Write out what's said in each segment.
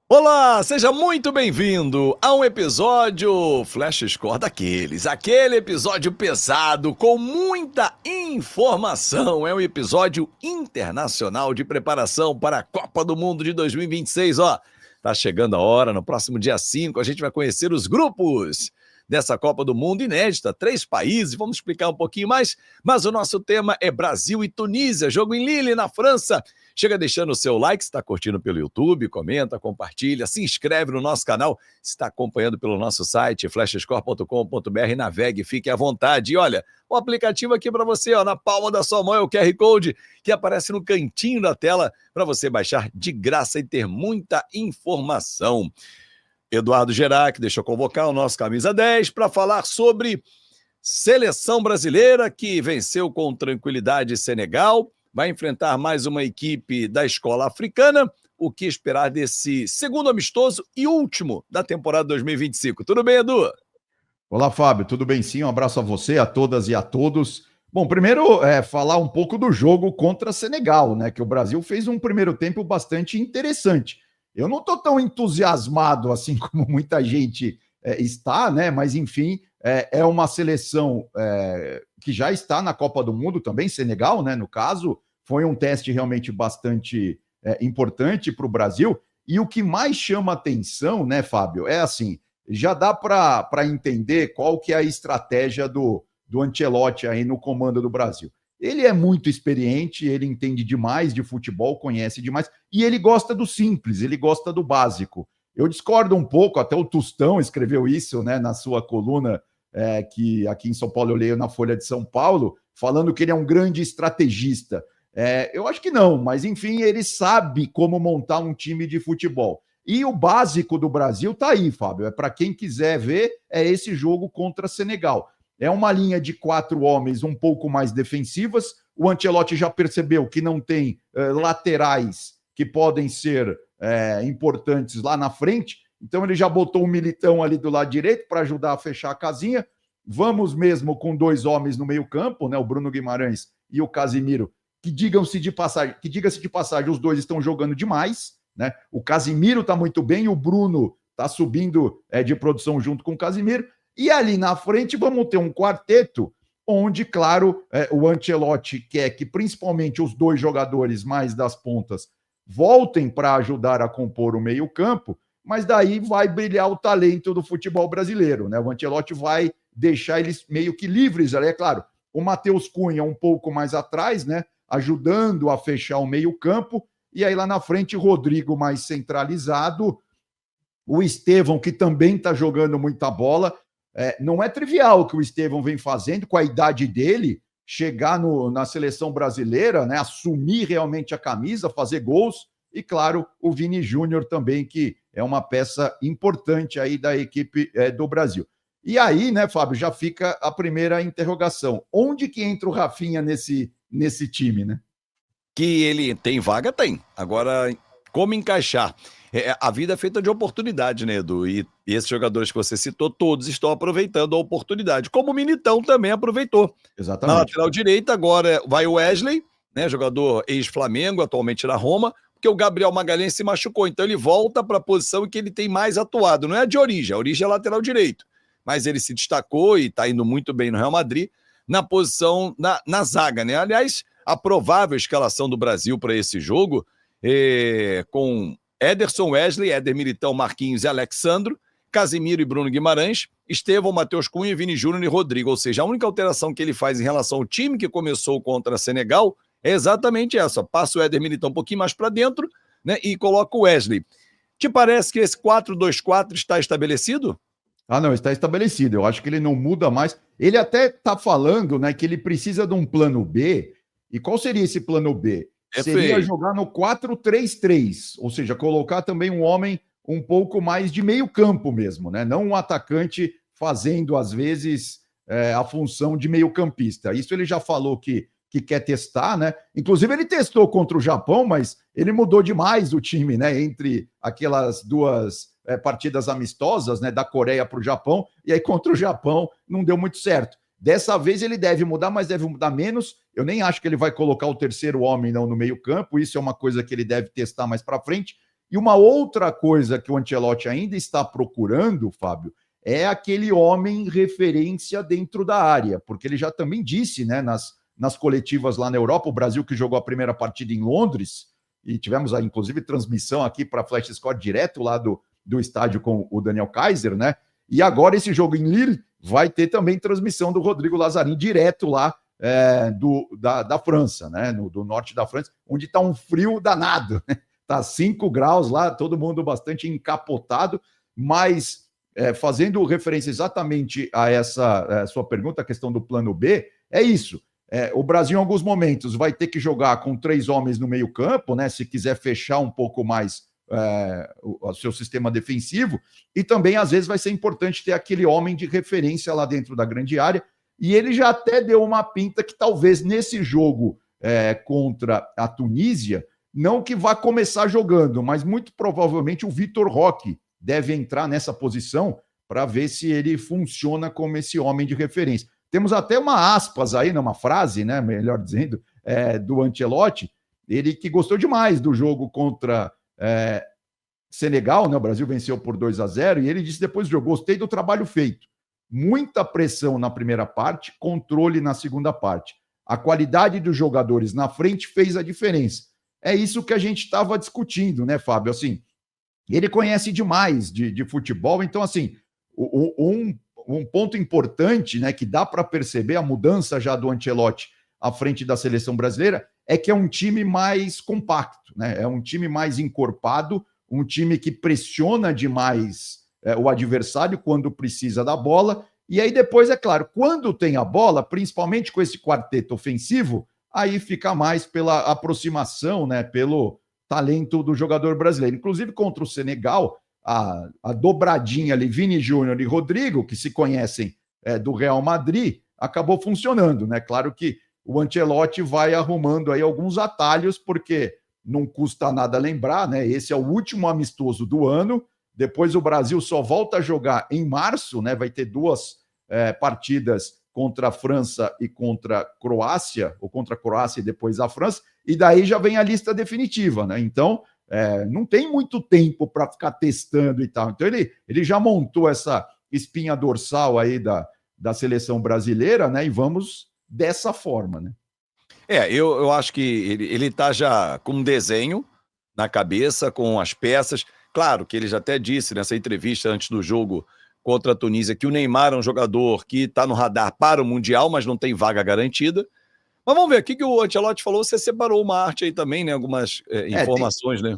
Olá, seja muito bem-vindo a um episódio Flash Score aquele episódio pesado com muita informação. É um episódio internacional de preparação para a Copa do Mundo de 2026, ó. Tá chegando a hora, no próximo dia 5 a gente vai conhecer os grupos dessa Copa do Mundo inédita, 3 países, vamos explicar um pouquinho mais, mas o nosso tema é Brasil e Tunísia, jogo em Lille, na França. Chega deixando o seu like, se está curtindo pelo YouTube, comenta, compartilha, se inscreve no nosso canal, se está acompanhando pelo nosso site, flashscore.com.br, navegue, fique à vontade. E olha, o aplicativo aqui para você, ó, na palma da sua mão é o QR Code, que aparece no cantinho da tela para você baixar de graça e ter muita informação. Eduardo Gerac deixa eu convocar o nosso camisa 10 para falar sobre seleção brasileira que venceu com tranquilidade Senegal, vai enfrentar mais uma equipe da escola africana. O que esperar desse segundo amistoso e último da temporada 2025? Tudo bem, Edu? Olá, Fábio, tudo bem sim? Um abraço a você, a todas e a todos. Bom, primeiro, falar um pouco do jogo contra Senegal, né? Que o Brasil fez um primeiro tempo bastante interessante. Eu não estou tão entusiasmado assim como muita gente está, né? Mas, enfim, é uma seleção que já está na Copa do Mundo também, Senegal, né? No caso, foi um teste realmente bastante importante para o Brasil. E o que mais chama atenção, né, Fábio, é assim, já dá para entender qual que é a estratégia do Ancelotti aí no comando do Brasil. Ele é muito experiente, ele entende demais de futebol, conhece demais, e ele gosta do simples, ele gosta do básico. Eu discordo um pouco, até o Tostão escreveu isso, né, na sua coluna, que aqui em São Paulo eu leio na Folha de São Paulo, falando que ele é um grande estrategista. Eu acho que não, mas enfim, ele sabe como montar um time de futebol. E o básico do Brasil tá aí, Fábio. Para quem quiser ver, é esse jogo contra Senegal. É uma linha de 4 homens um pouco mais defensivas. O Ancelotti já percebeu que não tem laterais que podem ser importantes lá na frente. Então ele já botou um Militão ali do lado direito para ajudar a fechar a casinha. Vamos mesmo com 2 homens no meio-campo, né? O Bruno Guimarães e o Casimiro, que diga-se de passagem, os dois estão jogando demais, né? O Casimiro está muito bem, e o Bruno está subindo de produção junto com o Casimiro. E ali na frente vamos ter um quarteto onde, claro, o Ancelotti quer que principalmente os 2 jogadores mais das pontas voltem para ajudar a compor o meio-campo, mas daí vai brilhar o talento do futebol brasileiro, né? O Ancelotti vai deixar eles meio que livres ali, é claro. O Matheus Cunha um pouco mais atrás, né? Ajudando a fechar o meio-campo, e aí lá na frente, Rodrigo mais centralizado, o Estevão, que também está jogando muita bola. Não é trivial o que o Estevão vem fazendo com a idade dele, chegar na seleção brasileira, né, assumir realmente a camisa, fazer gols, e claro, o Vini Júnior também, que é uma peça importante aí da equipe do Brasil. E aí, né, Fábio, já fica a primeira interrogação. Onde que entra o Rafinha nesse time, né? Que ele tem vaga, tem. Agora, como encaixar? A vida é feita de oportunidade, né, Edu? E esses jogadores que você citou, todos estão aproveitando a oportunidade. Como o Militão também aproveitou. Na Exatamente. lateral direita, agora vai o Wesley, né, jogador ex-Flamengo, atualmente na Roma, porque o Gabriel Magalhães se machucou. Então ele volta para a posição em que ele tem mais atuado. Não é a de origem, a origem é lateral direito. Mas ele se destacou e está indo muito bem no Real Madrid, na posição, na zaga, né? Aliás, a provável escalação do Brasil para esse jogo com Ederson, Wesley, Éder Militão, Marquinhos e Alexandro, Casimiro e Bruno Guimarães, Estevão, Matheus Cunha, Vini Júnior e Rodrigo. Ou seja, a única alteração que ele faz em relação ao time que começou contra Senegal é exatamente essa. Passa o Éder Militão um pouquinho mais para dentro, né, e coloca o Wesley. Te parece que esse 4-2-4 está estabelecido? Ah, não, está estabelecido. Eu acho que ele não muda mais. Ele até está falando, né, que ele precisa de um plano B. E qual seria esse plano B? Seria Feio. jogar no 4-3-3, ou seja, colocar também um homem um pouco mais de meio campo mesmo, né? Não um atacante fazendo, às vezes, a função de meio campista. Isso ele já falou que quer testar, né? Inclusive ele testou contra o Japão, mas ele mudou demais o time, né? Entre aquelas 2 partidas amistosas, né? Da Coreia para o Japão, e aí contra o Japão não deu muito certo. Dessa vez ele deve mudar, mas deve mudar menos. Eu nem acho que ele vai colocar o terceiro homem não no meio campo. Isso é uma coisa que ele deve testar mais para frente. E uma outra coisa que o Ancelotti ainda está procurando, Fábio, é aquele homem referência dentro da área, porque ele já também disse, né, nas coletivas lá na Europa, o Brasil que jogou a primeira partida em Londres, e tivemos, inclusive, transmissão aqui para a Flash Score direto lá do estádio com o Daniel Kaiser, né? E agora esse jogo em Lille vai ter também transmissão do Rodrigo Lazzarin direto lá da França, né? Do norte da França, onde está um frio danado, né? Tá 5 graus lá, todo mundo bastante encapotado, mas fazendo referência exatamente a essa sua pergunta, a questão do plano B, é isso. O Brasil, em alguns momentos, vai ter que jogar com 3 homens no meio-campo, né? Se quiser fechar um pouco mais o seu sistema defensivo, e também, às vezes, vai ser importante ter aquele homem de referência lá dentro da grande área. E ele já até deu uma pinta que talvez nesse jogo contra a Tunísia, não que vá começar jogando, mas muito provavelmente o Vitor Roque deve entrar nessa posição para ver se ele funciona como esse homem de referência. Temos até uma aspas aí, uma frase, né, melhor dizendo, do Ancelotti, ele que gostou demais do jogo contra Senegal, né, o Brasil venceu por 2-0, e ele disse depois do jogo, gostei do trabalho feito. Muita pressão na primeira parte, controle na segunda parte. A qualidade dos jogadores na frente fez a diferença. É isso que a gente estava discutindo, né, Fábio? Assim, ele conhece demais de futebol, então, assim, um ponto importante, né, que dá para perceber a mudança já do Ancelotti à frente da seleção brasileira é que é um time mais compacto, né? É um time mais encorpado, um time que pressiona demais o adversário quando precisa da bola. E aí depois, é claro, quando tem a bola, principalmente com esse quarteto ofensivo, aí fica mais pela aproximação, né, pelo talento do jogador brasileiro. Inclusive contra o Senegal, a dobradinha ali, Vini Júnior e Rodrigo, que se conhecem do Real Madrid, acabou funcionando, né? Claro que o Ancelotti vai arrumando aí alguns atalhos, porque não custa nada lembrar, né? Esse é o último amistoso do ano, depois o Brasil só volta a jogar em março, né? Vai ter 2 partidas contra a França e contra a Croácia, ou contra a Croácia e depois a França, e daí já vem a lista definitiva, né? Então, não tem muito tempo para ficar testando e tal. Então, ele já montou essa espinha dorsal aí da seleção brasileira, né? E vamos dessa forma, né? Eu acho que ele tá já com um desenho na cabeça, com as peças. Claro que ele já até disse nessa entrevista antes do jogo contra a Tunísia que o Neymar é um jogador que está no radar para o Mundial, mas não tem vaga garantida. Mas vamos ver, o que o Ancelotti falou, você separou uma arte aí também, né? Algumas informações, né?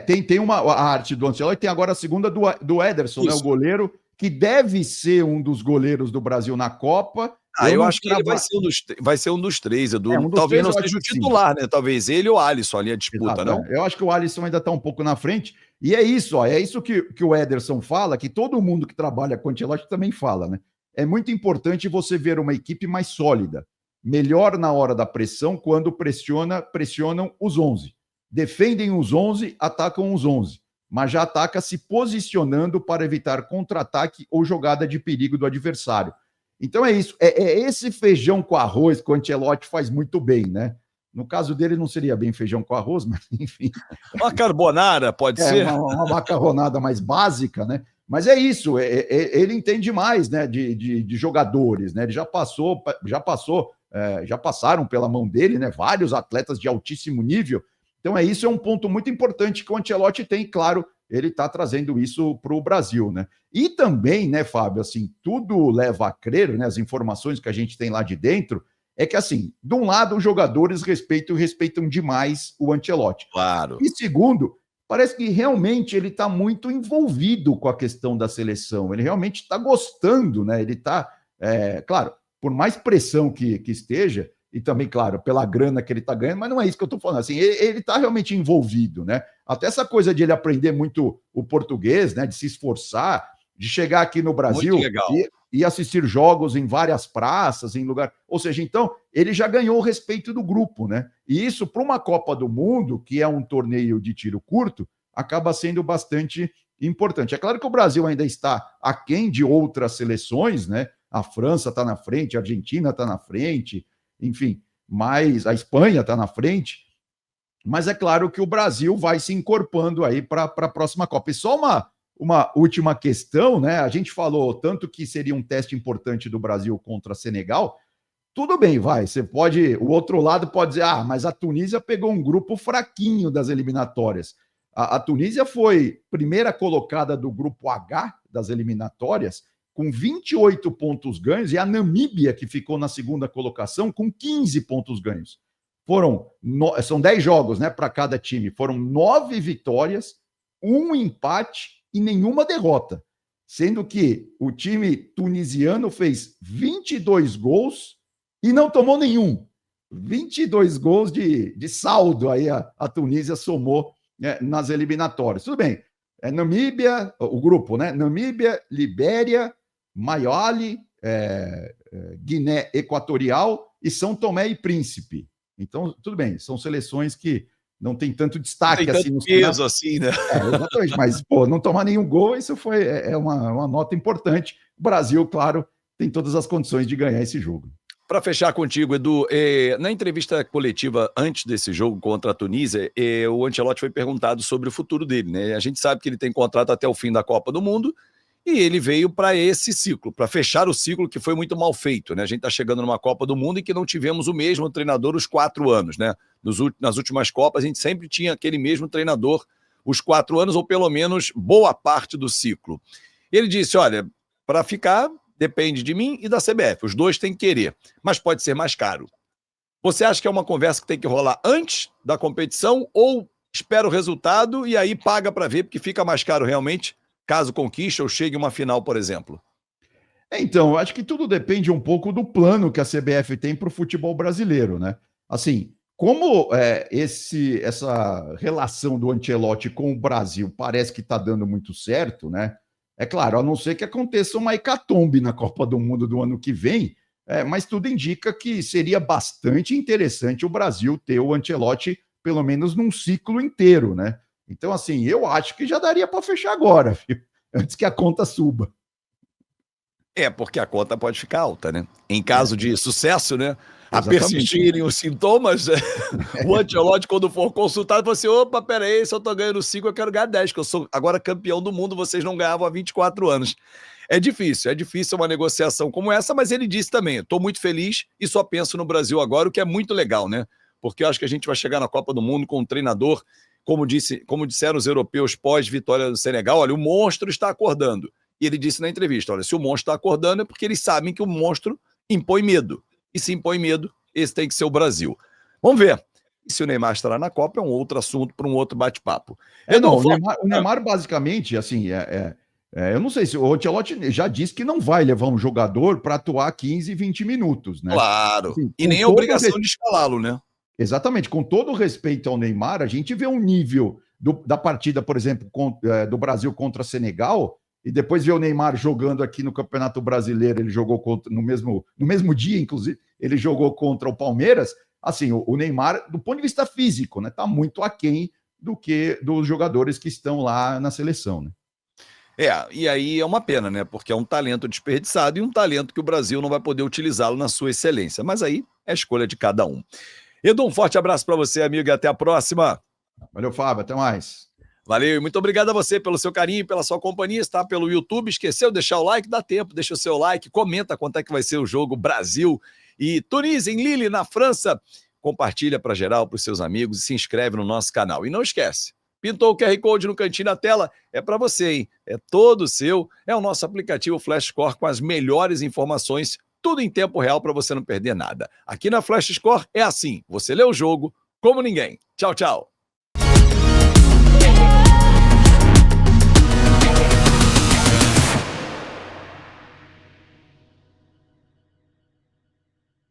Tem a arte do Ancelotti, tem agora a segunda do Ederson, né? O goleiro, que deve ser um dos goleiros do Brasil na Copa. Eu acho que ele vai ser um dos 3, Edu. Talvez não seja o titular, né? Talvez ele ou o Alisson ali a disputa, não? Eu acho que o Alisson ainda está um pouco na frente. E é isso que o Ederson fala, que todo mundo que trabalha com o Ancelotti também fala, né? É muito importante você ver uma equipe mais sólida, melhor na hora da pressão, quando pressionam os 11. Defendem os 11, atacam os 11, mas já ataca se posicionando para evitar contra-ataque ou jogada de perigo do adversário. Então é isso, é esse feijão com arroz que o Ancelotti faz muito bem, né? No caso dele não seria bem feijão com arroz, mas enfim. Uma carbonara, pode ser? Uma macarronada mais básica, né? Mas é isso, ele entende mais, né, de jogadores, né? Ele já passaram pela mão dele, né? Vários atletas de altíssimo nível. Então é um ponto muito importante que o Ancelotti tem, claro, ele está trazendo isso para o Brasil, né? E também, né, Fábio, assim, tudo leva a crer, né, as informações que a gente tem lá de dentro, é que, assim, de um lado, os jogadores respeitam demais o Ancelotti. Claro. E segundo, parece que realmente ele está muito envolvido com a questão da seleção, ele realmente está gostando, né? Ele está, claro, por mais pressão que esteja, e também, claro, pela grana que ele está ganhando, mas não é isso que eu estou falando. Assim, ele está realmente envolvido, né? Até essa coisa de ele aprender muito o português, né? De se esforçar, de chegar aqui no Brasil e assistir jogos em várias praças, em lugar. Ou seja, então, ele já ganhou o respeito do grupo, né? E isso, para uma Copa do Mundo, que é um torneio de tiro curto, acaba sendo bastante importante. É claro que o Brasil ainda está aquém de outras seleções, né? A França está na frente, a Argentina está na frente, enfim, mas a Espanha está na frente, Mas é claro que o Brasil vai se encorpando aí para a próxima Copa. E só uma última questão, né? A gente falou tanto que seria um teste importante do Brasil contra Senegal. Tudo bem, vai. Você pode. O outro lado pode dizer, mas a Tunísia pegou um grupo fraquinho das eliminatórias. A Tunísia foi primeira colocada do grupo H das eliminatórias, com 28 pontos ganhos, e a Namíbia, que ficou na segunda colocação, com 15 pontos ganhos. São 10 jogos, né, para cada time. Foram 9 vitórias, um empate e nenhuma derrota. Sendo que o time tunisiano fez 22 gols e não tomou nenhum. 22 gols de saldo aí a Tunísia somou, né, nas eliminatórias. Tudo bem. Namíbia, o grupo, né? Namíbia, Libéria, Maiale, Guiné Equatorial e São Tomé e Príncipe. Então, tudo bem, são seleções que não tem tanto destaque tem assim tanto peso assim, né? Exatamente, mas não tomar nenhum gol, isso é uma nota importante. O Brasil, claro, tem todas as condições de ganhar esse jogo. Para fechar contigo, Edu, na entrevista coletiva antes desse jogo contra a Tunísia, o Ancelotti foi perguntado sobre o futuro dele, né? A gente sabe que ele tem contrato até o fim da Copa do Mundo, e ele veio para esse ciclo, para fechar o ciclo que foi muito mal feito, né? A gente está chegando numa Copa do Mundo em que não tivemos o mesmo treinador os 4 anos, né? Nas últimas Copas a gente sempre tinha aquele mesmo treinador os 4 anos, ou pelo menos boa parte do ciclo. Ele disse, olha, para ficar depende de mim e da CBF, os dois têm que querer, mas pode ser mais caro. Você acha que é uma conversa que tem que rolar antes da competição ou espera o resultado e aí paga para ver, porque fica mais caro realmente, caso conquiste ou chegue uma final, por exemplo? Então, acho que tudo depende um pouco do plano que a CBF tem para o futebol brasileiro, né? Assim, como essa relação do Ancelotti com o Brasil parece que está dando muito certo, né? É claro, a não ser que aconteça uma hecatombe na Copa do Mundo do ano que vem, mas tudo indica que seria bastante interessante o Brasil ter o Ancelotti pelo menos num ciclo inteiro, né? Então, assim, eu acho que já daria para fechar agora, viu? Antes que a conta suba. Porque a conta pode ficar alta, né? Em caso de sucesso, né? A Exatamente. persistirem os sintomas, o Ancelotti, quando for consultado, fala assim, opa, peraí, se eu tô ganhando 5, eu quero ganhar 10, que eu sou agora campeão do mundo, vocês não ganhavam há 24 anos. É difícil uma negociação como essa, mas ele disse também, eu tô muito feliz e só penso no Brasil agora, o que é muito legal, né? Porque eu acho que a gente vai chegar na Copa do Mundo com um treinador, como disseram os europeus pós-vitória do Senegal, olha, o monstro está acordando. E ele disse na entrevista, olha, se o monstro está acordando é porque eles sabem que o monstro impõe medo. E se impõe medo, esse tem que ser o Brasil. Vamos ver. E se o Neymar estará na Copa é um outro assunto para um outro bate-papo. O Neymar basicamente, assim, eu não sei se o Ancelotti já disse que não vai levar um jogador para atuar 15, 20 minutos, né? Claro. Assim, e nem a obrigação de escalá-lo, né? Exatamente. Com todo respeito ao Neymar, a gente vê um nível da partida, por exemplo, do Brasil contra Senegal, e depois vê o Neymar jogando aqui no Campeonato Brasileiro, ele jogou no mesmo dia, inclusive, ele jogou contra o Palmeiras. Assim, o Neymar, do ponto de vista físico, né, tá muito aquém do que dos jogadores que estão lá na seleção, né? E aí é uma pena, né? Porque é um talento desperdiçado e um talento que o Brasil não vai poder utilizá-lo na sua excelência. Mas aí é a escolha de cada um. Edu, um forte abraço para você, amigo, e até a próxima. Valeu, Fábio, até mais. Valeu, e muito obrigado a você pelo seu carinho, pela sua companhia, está pelo YouTube, esqueceu de deixar o like, dá tempo, deixa o seu like, comenta quanto é que vai ser o jogo Brasil e Tunísia, em Lille, na França, compartilha para geral, para os seus amigos e se inscreve no nosso canal. E não esquece, pintou o QR Code no cantinho da tela, é para você, hein? É todo seu, é o nosso aplicativo Flash Score com as melhores informações, tudo em tempo real para você não perder nada. Aqui na Flash Score é assim, você lê o jogo como ninguém. Tchau, tchau.